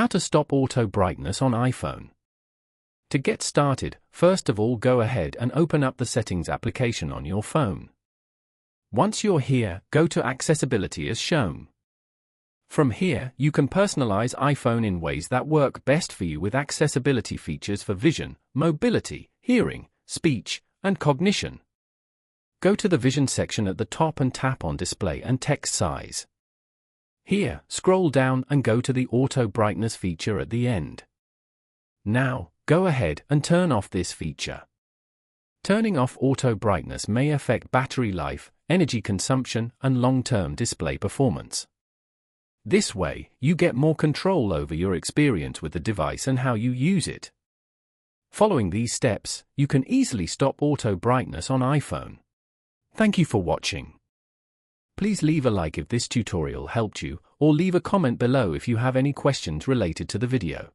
How to stop auto brightness on iPhone. To get started, first of all go ahead and open up the Settings application on your phone. Once you're here, go to Accessibility as shown. From here, you can personalize iPhone in ways that work best for you with accessibility features for vision, mobility, hearing, speech, and cognition. Go to the Vision section at the top and tap on Display and Text Size. Here, scroll down and go to the Auto Brightness feature at the end. Now, go ahead and turn off this feature. Turning off auto brightness may affect battery life, energy consumption, and long-term display performance. This way, you get more control over your experience with the device and how you use it. Following these steps, you can easily stop auto brightness on iPhone. Thank you for watching. Please leave a like if this tutorial helped you, or leave a comment below if you have any questions related to the video.